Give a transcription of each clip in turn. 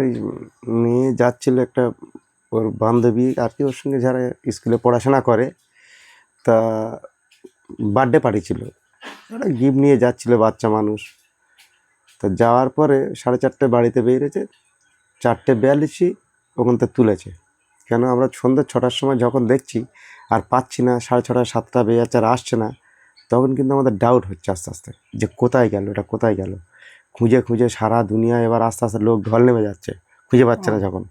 এই মেয়ে যাচ্ছিল একটা ওর বান্ধবী আর কি, ওর সঙ্গে যারা স্কুলে পড়াশোনা করে, তা বার্থডে পার্টি ছিল, ওরা গিফট নিয়ে যাচ্ছিল, বাচ্চা মানুষ। তা যাওয়ার পরে 4:30 বাড়িতে বেরিয়েছে, 4:42 ওখান থেকে তুলেছে। কেন আমরা সন্ধ্যে 6টার সময় যখন দেখছি আর পাচ্ছি না, 6:30 7টা বেজে যাচ্ছে আর আসছে না, তখন কিন্তু আমাদের ডাউট হচ্ছে আস্তে আস্তে যে কোথায় গেল, এটা কোথায় গেল। খুঁজে খুঁজে সারা দুনিয়া এবার আস্তে আস্তে লোক ঢল নেমে যাচ্ছে, খুঁজে পাচ্ছে না যখন,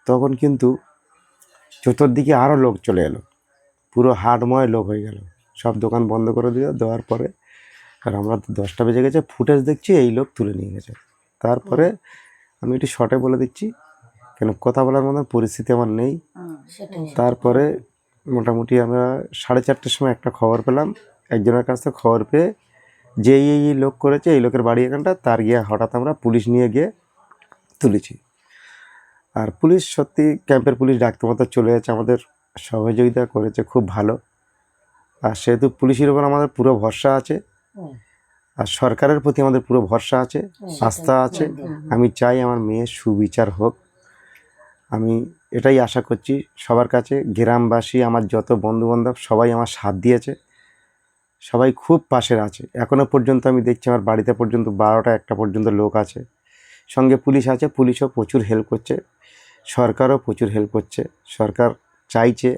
তখন কিন্তু চতুর্দিকে আরও লোক চলে এলো, পুরো হাটময় লোক হয়ে গেল। সব দোকান বন্ধ করে দেওয়ার পরে, আর আমরা তো 10টা বেজে গেছে, ফুটেজ দেখছি এই লোক তুলে নিয়ে গেছে। তারপরে আমি একটু শর্টে বলে দিচ্ছি, কেন কথা বলার মতন পরিস্থিতি আমার নেই। তারপরে মোটামুটি আমরা 4:30টার সময় একটা খবর পেলাম একজনের কাছ থেকে, খবর পেয়ে যে এই লোক করেছে, এই লোকের বাড়ি এখানটা, তার গিয়ে হঠাৎ আমরা পুলিশ নিয়ে গিয়ে তুলেছি। আর পুলিশ সত্যি, ক্যাম্পের পুলিশ ডাকতে মতো চলে যাচ্ছে, আমাদের সহযোগিতা করেছে খুব ভালো। আর সেহেতু পুলিশের উপর আমাদের পুরো ভরসা আছে, আর সরকারের প্রতি আমাদের পুরো ভরসা আছে, আস্থা আছে। আমি চাই আমার মেয়ের সুবিচার হোক, আমি এটাই আশা করছি সবার কাছে। গ্রামবাসী, আমার যত বন্ধুবান্ধব সবাই আমার সাথ দিয়েছে, সবাই খুব পাশের আছে। এখনও পর্যন্ত আমি দেখছি আমার বাড়িতে পর্যন্ত 12টা 1টা পর্যন্ত লোক আছে, সঙ্গে পুলিশ আছে, পুলিশও প্রচুর হেল্প করছে, সরকারও প্রচুর হেল্প করছে। সরকার চাইছে,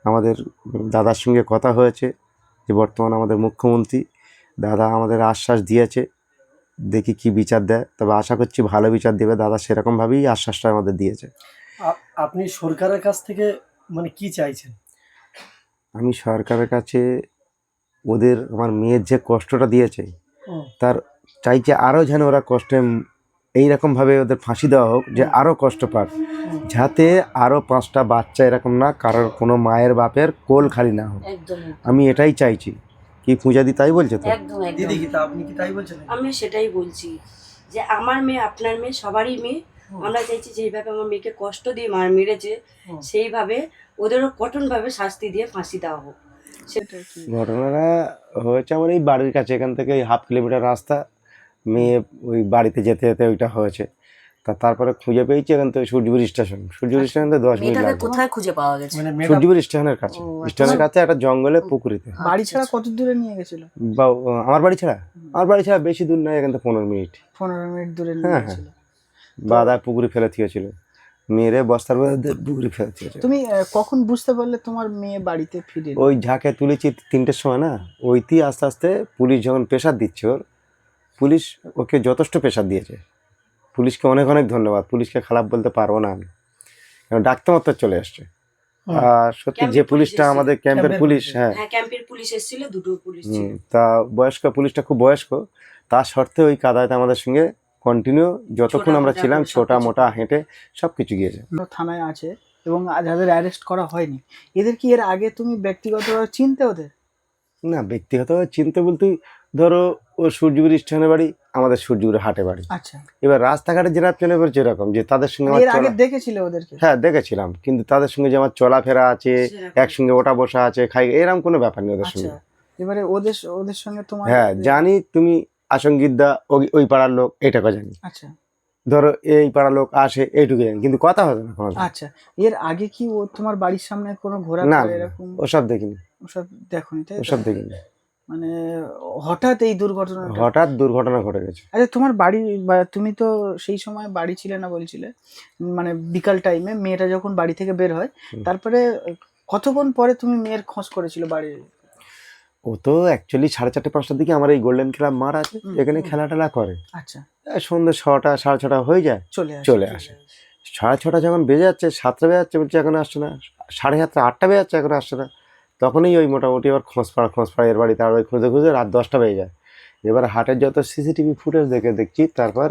আমাদের দাদার সঙ্গে কথা হয়েছে, যে বর্তমান আমাদের মুখ্যমন্ত্রী দাদা আমাদের আশ্বাস দিয়েছে, দেখি কি বিচার দেয়, তবে আশা করছি ভালো বিচার দেবে দাদা, সেরকমভাবেই আশ্বাসটা আমাদের দিয়েছে। আপনি সরকারের কাছ থেকে মানে কি চাইছেন? আমি সরকারের কাছে ওদের, আমার মেয়ের যে কষ্টটা দিয়েছে, তার চাইছে আরও যেন ওরা কষ্টে, এইরকমভাবে ওদের ফাঁসি দেওয়া হোক, যে আরও কষ্ট পাক, যাতে আরও 5টা বাচ্চা এরকম না, কারোর কোনো মায়ের বাপের কোল খালি না হোক। আমি এটাই চাইছি। কি পূজাদি তাই বলছে তো? একদম দিদি কি তা আপনি কি তাই বলছেন? আমি সেটাই বলছি, যে আমার মেয়ে, আপনার মেয়ে, সবারই মেয়ে। আমরা চাইছি যেইভাবে আমার মেয়েকে কষ্ট দিয়ে মেরেছে, সেইভাবে ওদেরও কঠোরভাবে শাস্তি দিয়ে ফাঁসি দেওয়া হোক। ঘটনাটা হয়েছে আমার এই বাড়ির কাছে, এখান থেকে 1/2 কিলোমিটার রাস্তা, মেয়ে ওই বাড়িতে যেতে যেতে ওইটা হয়েছে। তারপরে খুঁজে পেয়েছি এখান থেকে সূর্যপুর স্টেশন, সূর্যপুর স্টেশন থেকে 10 মিনিট লাগবে। কোথায় খুঁজে পাওয়া গেছে? সূর্যপুর স্টেশনের কাছে, স্টেশনের কাছে একটা জঙ্গলে পুকুরিতে। বাড়ি ছাড়া কত দূরে নিয়ে গেছিল? আমার বাড়ি ছাড়া বেশি দূর নয়, এখান থেকে 15 মিনিট। 15 মিনিট দূরে হ্যাঁ নিয়ে হ্যাঁ, গেছিল। বাদা পুকুরে ফেলে দিয়েছিল, মেয়েরে বস্তার মধ্যে পুকুরে ফেলে দিয়েছিল। তুমি কখন বুঝতে পারলে তোমার মেয়ে বাড়িতে ফিরে? ওই ঝাঁকে তুলেছি 3টের সময় না, ওইটি আস্তে আস্তে পুলিশ যখন প্রেশার দিচ্ছে, পুলিশ ওকে যথেষ্ট প্রেশার দিয়েছে। পুলিশকে অনেক অনেক ধন্যবাদ, পুলিশকে খারাপ বলতে পারবো না আমি, কারণ ডাকতে মাত্র চলে আসছে। আর সত্যি যে পুলিশটা আমাদের ক্যাম্পের পুলিশ, হ্যাঁ ক্যাম্পের পুলিশ এসেছিল, দুটো পুলিশ ছিল। তা বয়স্ক পুলিশটা খুব বয়স্ক, তা সত্ত্বেও ওই কাদাতে আমাদের সঙ্গে কন্টিনিউ যতক্ষণ আমরা ছিলাম, ছোটা মোটা হেঁটে সব কিছু গিয়েছে। থানায় আছে এবং যাদের অ্যারেস্ট করা হয়নি, এদের কি এর আগে তুমি ব্যক্তিগতভাবে চিনতে ওদের? না, ব্যক্তিগতভাবে চিনতে বলতে, ধরো ও সূর্যপুর স্টেশনের বাড়ি, আমাদের সূর্যপুরের হাটে বাড়ি। আচ্ছা, এবার রাস্তাঘাটে যেটা চেনে পড়ছে এরকম, যে তাদের সঙ্গে আমার এর আগে দেখেছিলে ওদেরকে? হ্যাঁ দেখেছিলাম, কিন্তু তাদের সঙ্গে যে আমার চলাফেরা আছে, একসঙ্গে ওঠা বসা আছে, খাই, এরকম কোনো ব্যাপার নেই ওদের সঙ্গে। এবারে ওদের সঙ্গে তোমার? হ্যাঁ জানি, তুমি আসঙ্গিতদা ওই পাড়ার লোক, এইটাকে জানি। আচ্ছা, ধরো এই পাড়ার লোক আসে, এইটুকু জানি, কিন্তু কথা হবে না কোনো। আচ্ছা, এর আগে কি ও তোমার বাড়ির সামনে কোনো ঘোরা না, এরকম? ওসব দেখিনি, ওসব দেখোনি? তাই ওসব দেখিনি। মানে হঠাৎ এই দুর্ঘটনা ঘটে গেছে। আচ্ছা, তোমার বাড়ি, তুমি তো সেই সময় বাড়ি ছিলে না বলছিলে, মানে বিকাল টাইমে মেয়েটা যখন বাড়ি থেকে বের হয়, তারপরে কতক্ষণ পরে তুমি মেয়ের খোঁজ করেছিল বাড়ি? ও তো অ্যাকচুয়ালি 4:30 5টার দিকে আমার এই গোল্ডেন ক্লাব মাঠ আছে, এখানে খেলা টেলা করে। আচ্ছা, সন্ধ্যে 6টা 6:30 হয়ে যায়, চলে আসে। 6:30 যখন বেজে যাচ্ছে, 7টা বেজে যাচ্ছে, বলছে এখন আসছে না, 7:30 8টা বেজে যাচ্ছে, এখন আসছে না, তখনই ওই মোটামুটি আবার খোঁজ পাড়া এর বাড়িতে, আর ওই খুঁজে খুঁজে রাত 10টা বেজে যায়। এবার হাটের যত সিসিটিভি ফুটেজ দেখছি, তারপর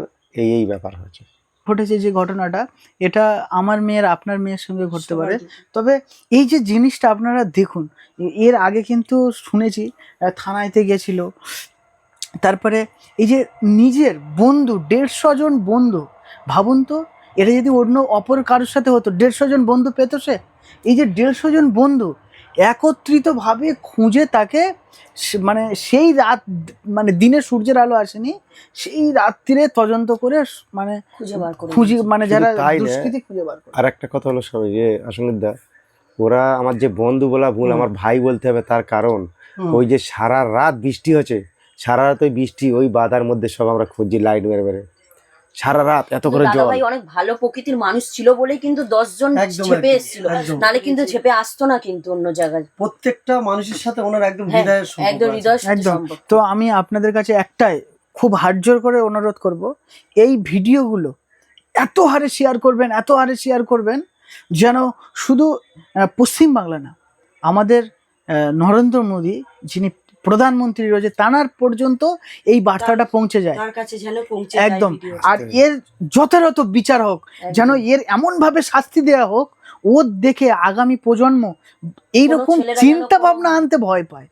এই ব্যাপার হয়েছে। ঘটেছে যে ঘটনাটা, এটা আমার মেয়ের আপনার মেয়ের সঙ্গে ঘটতে পারে। তবে এই যে জিনিসটা আপনারা দেখুন, এর আগে কিন্তু শুনেছি থানায়তে গেছিল, তারপরে এই যে নিজের বন্ধু, 150 জন বন্ধু, ভাবুন তো, এটা যদি অন্য অপর কারোর সাথে হতো, 150 জন বন্ধু পেত সে। এই যে 150 জন বন্ধু একত্রিতভাবে খুঁজে তাকে মানে সেই রাত, মানে দিনে সূর্যের আলো আসেনি, সেই রাত্রিরে তদন্ত করে মানে খুঁজে মানে শুধু যারা তাই না, দুষ্কৃতী খুঁজে বার করে। আর একটা কথা হলো সবাই যে আসলে ওরা আমার যে বন্ধু বলা ভুল, আমার ভাই বলতে হবে, তার কারণ ওই যে সারা রাত বৃষ্টি হচ্ছে, সারা রাত ওই বৃষ্টি ওই বাধার মধ্যে সব আমরা খুঁজছি লাইট মেরে মেরে, সারা রাত এত করে দাদা জল। ভাই অনেক ভালো প্রকৃতির মানুষ ছিল বলেই কিন্তু 10 জন একদম, ঝেপে একদম, এসেছিল, একদম। নালে কিন্তু ঝেপে আসতো না কিন্তু অন্য জায়গায়। প্রত্যেকটা মানুষের সাথে ওনার একদম হ্যাঁ, হৃদয়ের সম্পর্ক একদম আছে। হৃদয় সাথে একদম। সম্পর্ক। তো আমি আপনাদের কাছে একটাই খুব হাতজোড় করে অনুরোধ করব, এই ভিডিওগুলো এত হারে শেয়ার করবেন, এত হারে শেয়ার করবেন, যেন শুধু পশ্চিমবাংলা না, আমাদের নরেন্দ্র মোদী যিনি প্রধানমন্ত্রী রয়েছে তানার পর্যন্ত এই বার্তাটা পৌঁছে যায় তার কাছে যেন পৌঁছে যায় একদম। ভিডিও। আর এর যথাযথ বিচার হোক, যেন এর এমন ভাবে শাস্তি দেওয়া হোক ওর দেখে আগামী প্রজন্ম এইরকম ছেলেরা যেন চিন্তা ভাবনা আনতে ভয় পায়।